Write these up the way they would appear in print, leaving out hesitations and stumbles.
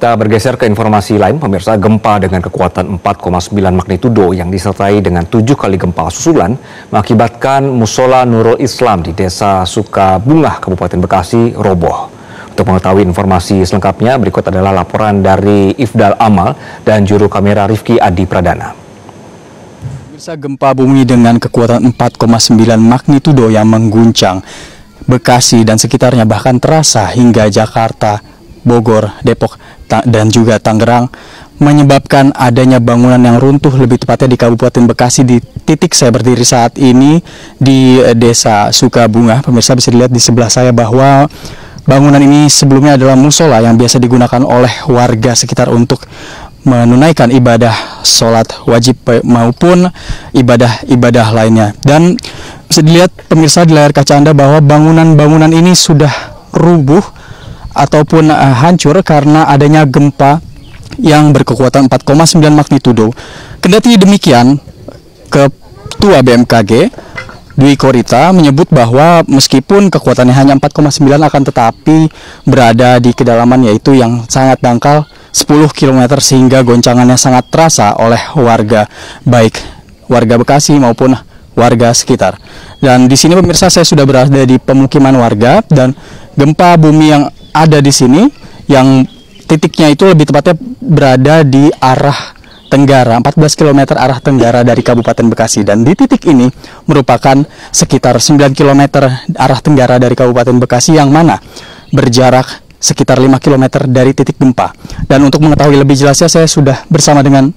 Kita bergeser ke informasi lain, pemirsa. Gempa dengan kekuatan 4,9 magnitudo yang disertai dengan 7 kali gempa susulan mengakibatkan Musola Nurul Islam di Desa Sukabungah, Kabupaten Bekasi, roboh. Untuk mengetahui informasi selengkapnya, berikut adalah laporan dari Ifdal Amal dan juru kamera Rifki Adi Pradana. Pemirsa, gempa bumi dengan kekuatan 4,9 magnitudo yang mengguncang Bekasi dan sekitarnya bahkan terasa hingga Jakarta, Bogor, Depok, dan juga Tangerang, menyebabkan adanya bangunan yang runtuh, lebih tepatnya di Kabupaten Bekasi. Di titik saya berdiri saat ini di Desa Sukabungah, pemirsa bisa dilihat di sebelah saya bahwa bangunan ini sebelumnya adalah musola yang biasa digunakan oleh warga sekitar untuk menunaikan ibadah sholat wajib maupun ibadah-ibadah lainnya. Dan bisa dilihat pemirsa di layar kaca Anda bahwa bangunan-bangunan ini sudah rubuh ataupun hancur karena adanya gempa yang berkekuatan 4,9 magnitudo. Kendati demikian, Ketua BMKG Dwi Korita menyebut bahwa meskipun kekuatannya hanya 4,9 akan tetapi berada di kedalaman yaitu yang sangat dangkal 10 km sehingga goncangannya sangat terasa oleh warga, baik warga Bekasi maupun warga sekitar. Dan di sini pemirsa, saya sudah berada di pemukiman warga dan gempa bumi yang ada di sini yang titiknya itu lebih tepatnya berada di arah tenggara, 14 km arah tenggara dari Kabupaten Bekasi. Dan di titik ini merupakan sekitar 9 km arah tenggara dari Kabupaten Bekasi yang mana berjarak sekitar 5 km dari titik gempa. Dan untuk mengetahui lebih jelasnya saya sudah bersama dengan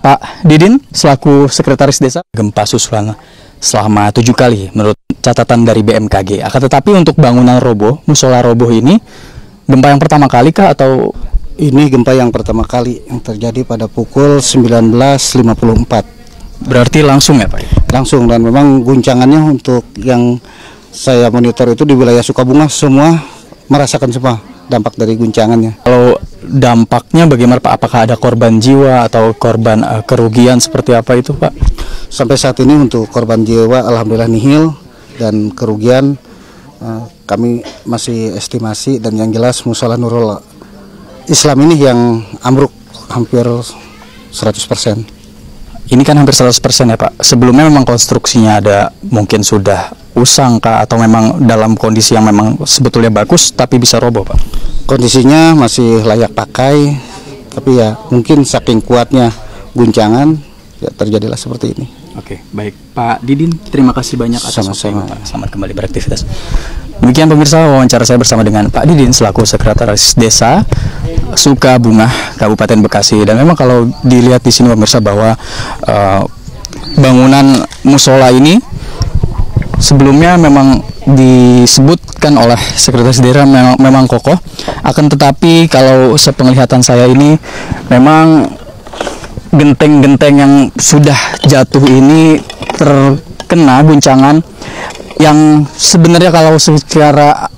Pak Didin selaku Sekretaris Desa. Gempa susulan selama 7 kali menurut catatan dari BMKG. Akan tetapi untuk bangunan roboh, musola roboh ini gempa yang pertama kali kah atau? Ini gempa yang pertama kali yang terjadi pada pukul 19.54. Berarti langsung ya Pak? Langsung, dan memang guncangannya untuk yang saya monitor itu di wilayah Sukabungah semua merasakan semua dampak dari guncangannya. Kalau dampaknya bagaimana Pak? Apakah ada korban jiwa atau korban kerugian seperti apa itu Pak? Sampai saat ini untuk korban jiwa alhamdulillah nihil, dan kerugian kami masih estimasi, dan yang jelas Musola Nurul Islam ini yang ambruk hampir 100%. Ini kan hampir 100% ya Pak. Sebelumnya memang konstruksinya ada mungkin sudah usang kah atau memang dalam kondisi yang memang sebetulnya bagus tapi bisa roboh Pak? Kondisinya masih layak pakai, tapi ya mungkin saking kuatnya guncangan ya terjadilah seperti ini. Oke, baik Pak Didin, terima kasih banyak atas sama-sama. Selamat kembali beraktivitas. Demikian pemirsa wawancara saya bersama dengan Pak Didin selaku Sekretaris Desa Sukabungah, Kabupaten Bekasi. Dan memang kalau dilihat di sini pemirsa bahwa bangunan musola ini sebelumnya memang disebutkan oleh Sekretaris Desa memang kokoh. Akan tetapi kalau sepenglihatan saya ini memang genteng-genteng yang sudah jatuh ini terkena guncangan yang sebenarnya kalau secara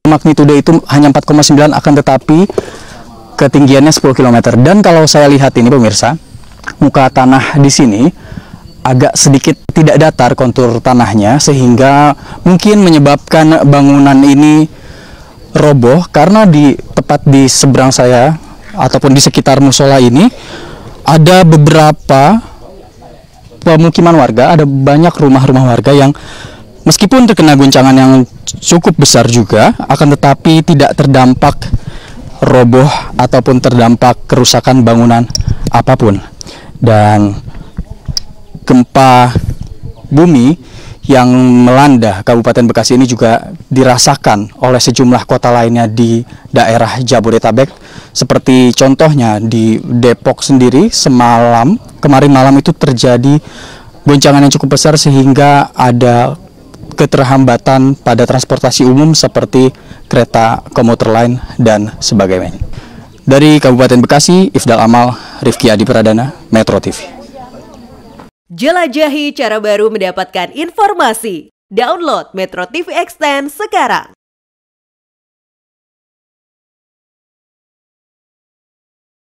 magnitudo itu hanya 4,9 akan tetapi ketinggiannya 10 km. Dan kalau saya lihat ini pemirsa, muka tanah di sini agak sedikit tidak datar kontur tanahnya sehingga mungkin menyebabkan bangunan ini roboh karena tepat di seberang saya ataupun di sekitar musola ini ada beberapa pemukiman warga, ada banyak rumah-rumah warga yang meskipun terkena guncangan yang cukup besar juga, akan tetapi tidak terdampak roboh ataupun terdampak kerusakan bangunan apapun. Dan gempa bumi yang melanda Kabupaten Bekasi ini juga dirasakan oleh sejumlah kota lainnya di daerah Jabodetabek. Seperti contohnya di Depok sendiri kemarin malam itu terjadi goncangan yang cukup besar sehingga ada keterhambatan pada transportasi umum seperti kereta komuter lain dan sebagainya. Dari Kabupaten Bekasi, Ifdal Amal, Rifki Adi Pradana, Metro TV. Jelajahi cara baru mendapatkan informasi. Download Metro TV Extend sekarang.